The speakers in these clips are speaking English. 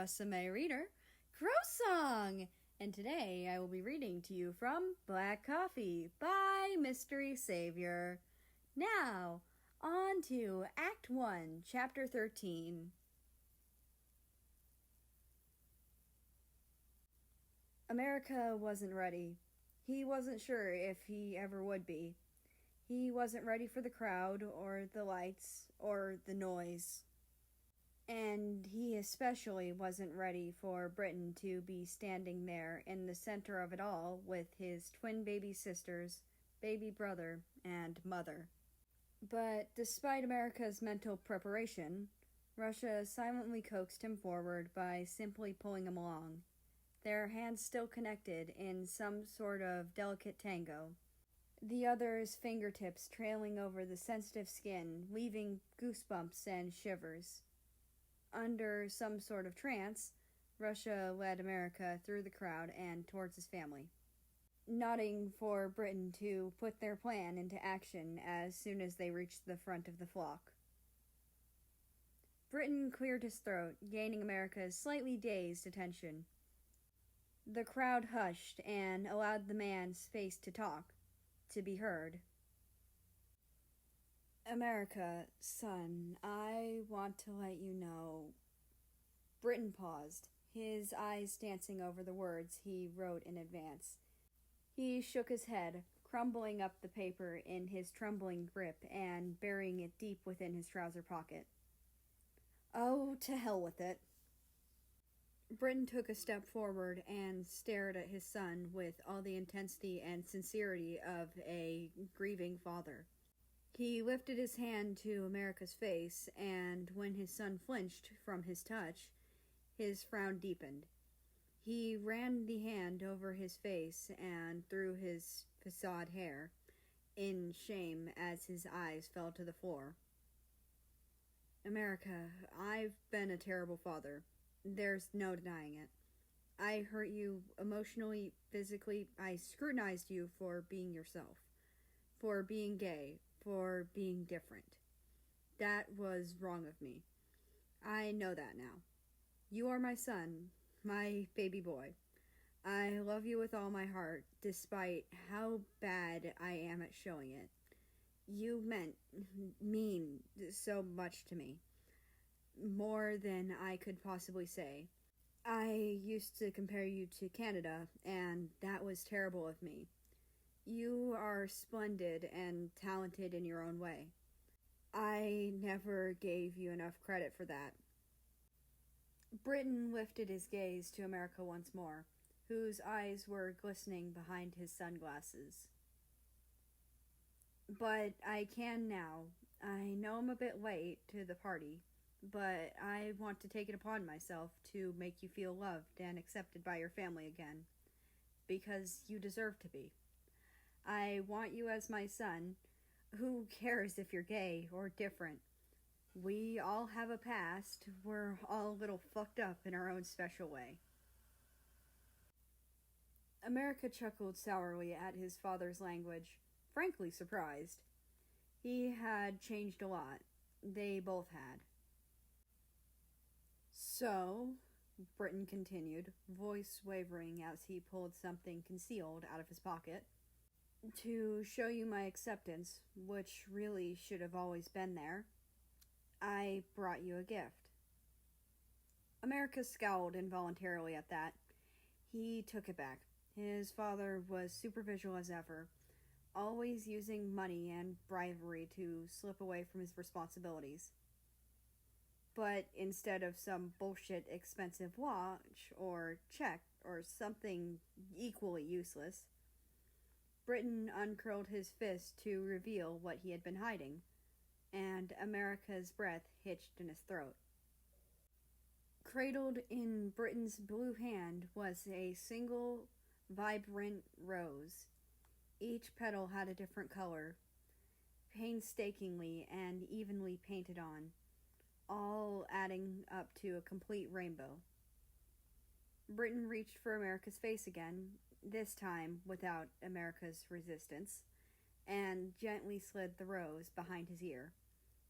Rusame reader, Crow Song! And today I will be reading to you from Black Coffee by MysterySaviour. Now, on to Act 1, Chapter 13. America wasn't ready. He wasn't sure if he ever would be. He wasn't ready for the crowd, or the lights, or the noise. And he especially wasn't ready for Britain to be standing there in the center of it all with his twin baby sisters, baby brother, and mother. But despite America's mental preparation, Russia silently coaxed him forward by simply pulling him along, their hands still connected in some sort of delicate tango, the other's fingertips trailing over the sensitive skin, leaving goosebumps and shivers. Under some sort of trance, Russia led America through the crowd and towards his family, nodding for Britain to put their plan into action as soon as they reached the front of the flock. Britain cleared his throat, gaining America's slightly dazed attention. The crowd hushed and allowed the man space to talk, to be heard. America, son, I want to let you know. Britain paused, his eyes dancing over the words he wrote in advance. He shook his head, crumbling up the paper in his trembling grip and burying it deep within his trouser pocket. Oh, to hell with it. Britain took a step forward and stared at his son with all the intensity and sincerity of a grieving father. He lifted his hand to America's face, and when his son flinched from his touch, his frown deepened. He ran the hand over his face and through his facade hair, in shame as his eyes fell to the floor. America, I've been a terrible father. There's no denying it. I hurt you emotionally, physically. I scrutinized you for being yourself, for being gay, for being different. That was wrong of me. I know that now. You are my son, my baby boy. I love you with all my heart, despite how bad I am at showing it. You mean so much to me. More than I could possibly say. I used to compare you to Canada, and that was terrible of me. You are splendid and talented in your own way. I never gave you enough credit for that. Britain lifted his gaze to America once more, whose eyes were glistening behind his sunglasses. But I can now. I know I'm a bit late to the party, but I want to take it upon myself to make you feel loved and accepted by your family again, because you deserve to be. I want you as my son. Who cares if you're gay or different? We all have a past. We're all a little fucked up in our own special way. America chuckled sourly at his father's language, frankly surprised. He had changed a lot. They both had. So, Britain continued, voice wavering as he pulled something concealed out of his pocket, to show you my acceptance, which really should have always been there, I brought you a gift. America scowled involuntarily at that. He took it back. His father was superficial as ever, always using money and bribery to slip away from his responsibilities. But instead of some bullshit expensive watch or check or something equally useless, Britain uncurled his fist to reveal what he had been hiding, and America's breath hitched in his throat. Cradled in Britain's blue hand was a single, vibrant rose. Each petal had a different color, painstakingly and evenly painted on, all adding up to a complete rainbow. Britain reached for America's face again, this time without America's resistance, and gently slid the rose behind his ear,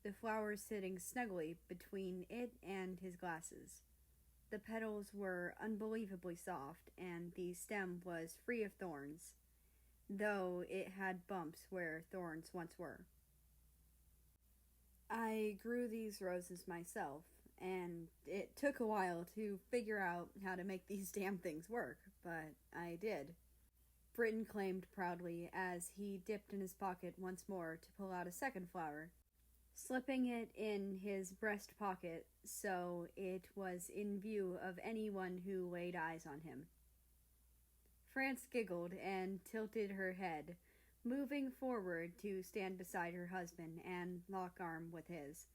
the flowers sitting snugly between it and his glasses. The petals were unbelievably soft, and the stem was free of thorns, though it had bumps where thorns once were. I grew these roses myself, and it took a while to figure out how to make these damn things work, but I did. Britton claimed proudly as he dipped in his pocket once more to pull out a second flower, slipping it in his breast pocket so it was in view of anyone who laid eyes on him. France giggled and tilted her head, moving forward to stand beside her husband and lock arm with his.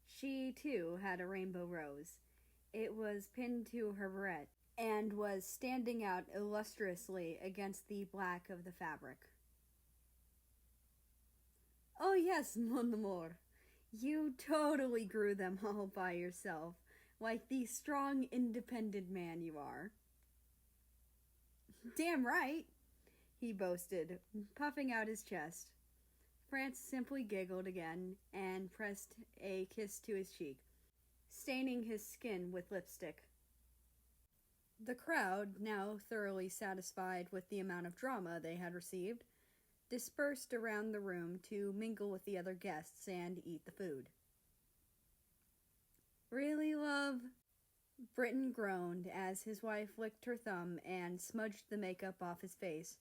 She, too, had a rainbow rose. It was pinned to her barrette and was standing out illustriously against the black of the fabric. "Oh yes, mon amour. You totally grew them all by yourself, like the strong, independent man you are." "Damn right," he boasted, puffing out his chest. France simply giggled again and pressed a kiss to his cheek, staining his skin with lipstick. The crowd, now thoroughly satisfied with the amount of drama they had received, dispersed around the room to mingle with the other guests and eat the food. "Really, love?" Britton groaned as his wife licked her thumb and smudged the makeup off his face,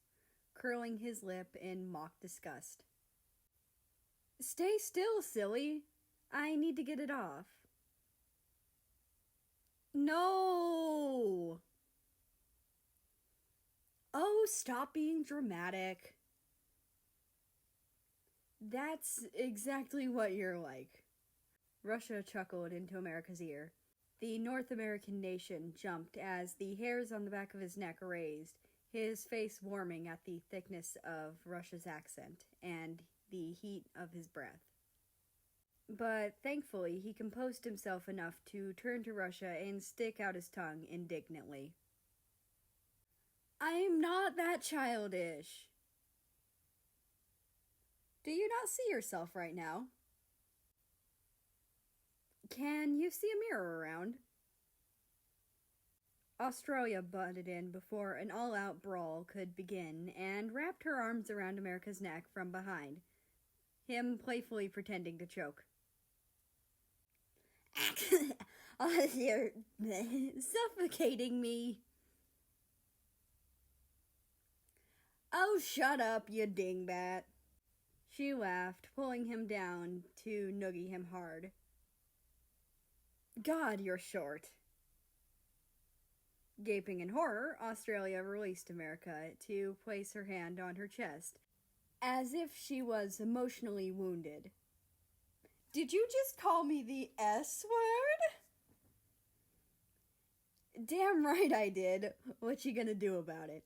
curling his lip in mock disgust. "Stay still, silly. I need to get it off." "No!" "Oh, stop being dramatic." "That's exactly what you're like." Russia chuckled into America's ear. The North American nation jumped as the hairs on the back of his neck raised, his face warming at the thickness of Russia's accent and the heat of his breath. But thankfully, he composed himself enough to turn to Russia and stick out his tongue indignantly. "I'm not that childish." "Do you not see yourself right now?" "Can you see a mirror around?" Australia butted in before an all-out brawl could begin and wrapped her arms around America's neck from behind, him playfully pretending to choke. "Oh, you're suffocating me." "Oh, shut up, you dingbat." She laughed, pulling him down to noogie him hard. "God, you're short." Gaping in horror, Australia released America to place her hand on her chest, as if she was emotionally wounded. "Did you just call me the S word?" "Damn right I did. What you gonna do about it?"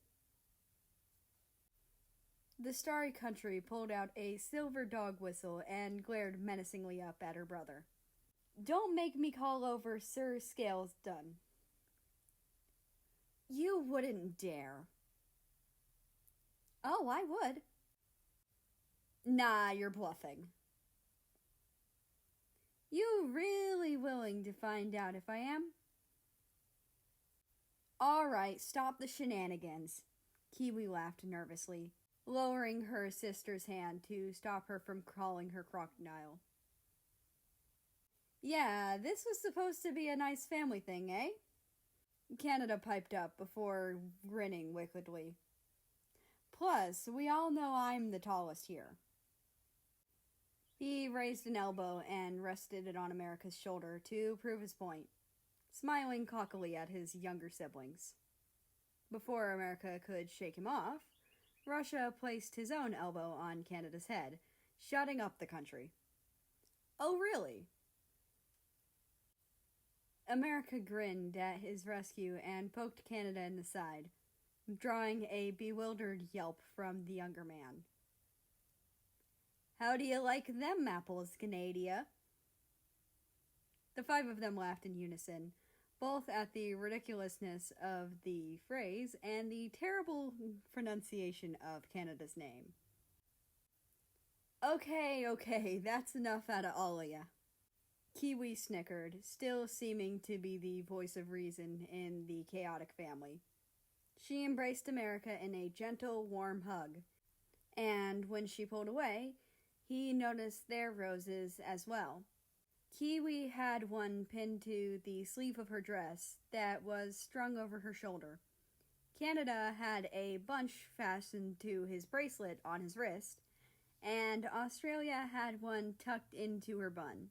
The starry country pulled out a silver dog whistle and glared menacingly up at her brother. "Don't make me call over Sir Scales Dunn." "You wouldn't dare." "Oh, I would." "Nah, you're bluffing." "You really willing to find out if I am?" "All right, stop the shenanigans." Kiwi laughed nervously, lowering her sister's hand to stop her from calling her crocodile. "Yeah, this was supposed to be a nice family thing, eh?" Canada piped up before grinning wickedly. "Plus, we all know I'm the tallest here." He raised an elbow and rested it on America's shoulder to prove his point, smiling cockily at his younger siblings. Before America could shake him off, Russia placed his own elbow on Canada's head, shutting up the country. "Oh, really?" America grinned at his rescue and poked Canada in the side, drawing a bewildered yelp from the younger man. "How do you like them apples, Canadia?" The five of them laughed in unison, both at the ridiculousness of the phrase and the terrible pronunciation of Canada's name. Okay, that's enough out of all of ya." Kiwi snickered, still seeming to be the voice of reason in the chaotic family. She embraced America in a gentle, warm hug, and when she pulled away, he noticed their roses as well. Kiwi had one pinned to the sleeve of her dress that was strung over her shoulder. Canada had a bunch fastened to his bracelet on his wrist, and Australia had one tucked into her bun.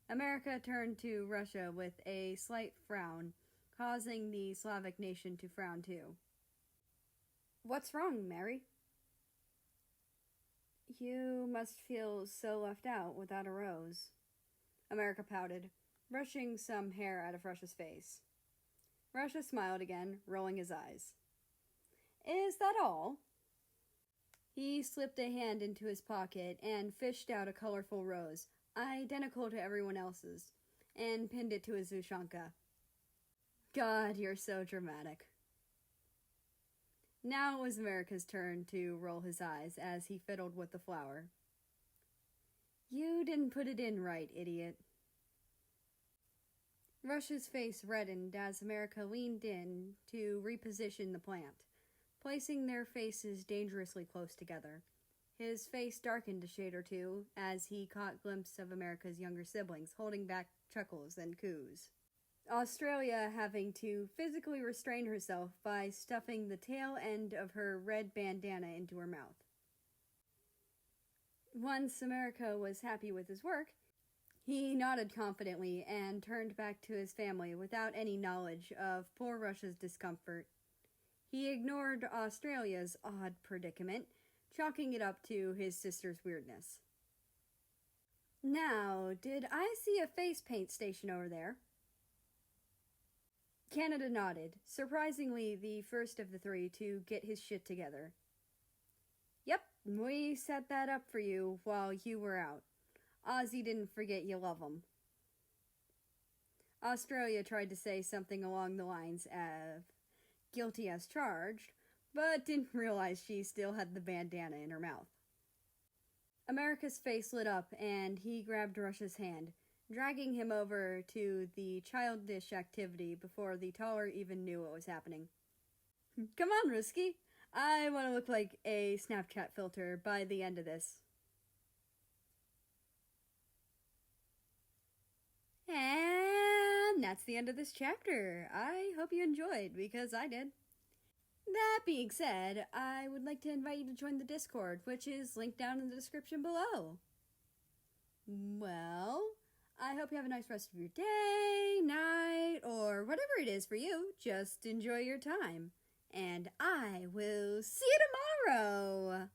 America turned to Russia with a slight frown, causing the Slavic nation to frown too. "What's wrong, Mary?" "You must feel so left out without a rose." America pouted, brushing some hair out of Russia's face. Russia smiled again, rolling his eyes. "Is that all?" He slipped a hand into his pocket and fished out a colorful rose, identical to everyone else's, and pinned it to his ushanka. "God, you're so dramatic." Now it was America's turn to roll his eyes as he fiddled with the flower. "You didn't put it in right, idiot." Russia's face reddened as America leaned in to reposition the plant, placing their faces dangerously close together. His face darkened a shade or two as he caught glimpses of America's younger siblings holding back chuckles and coos. Australia having to physically restrain herself by stuffing the tail end of her red bandana into her mouth. Once America was happy with his work, he nodded confidently and turned back to his family without any knowledge of poor Russia's discomfort. He ignored Australia's odd predicament, chalking it up to his sister's weirdness. "Now, did I see a face paint station over there?" Canada nodded, surprisingly the first of the three to get his shit together. "Yep, we set that up for you while you were out. Ozzy didn't forget you love him." Australia tried to say something along the lines of "guilty as charged," but didn't realize she still had the bandana in her mouth. America's face lit up and he grabbed Russia's hand, dragging him over to the childish activity before the taller even knew what was happening. "Come on, Ruski. I want to look like a Snapchat filter by the end of this." And that's the end of this chapter. I hope you enjoyed, because I did. That being said, I would like to invite you to join the Discord, which is linked down in the description below. Well, I hope you have a nice rest of your day, night, or whatever it is for you. Just enjoy your time. And I will see you tomorrow!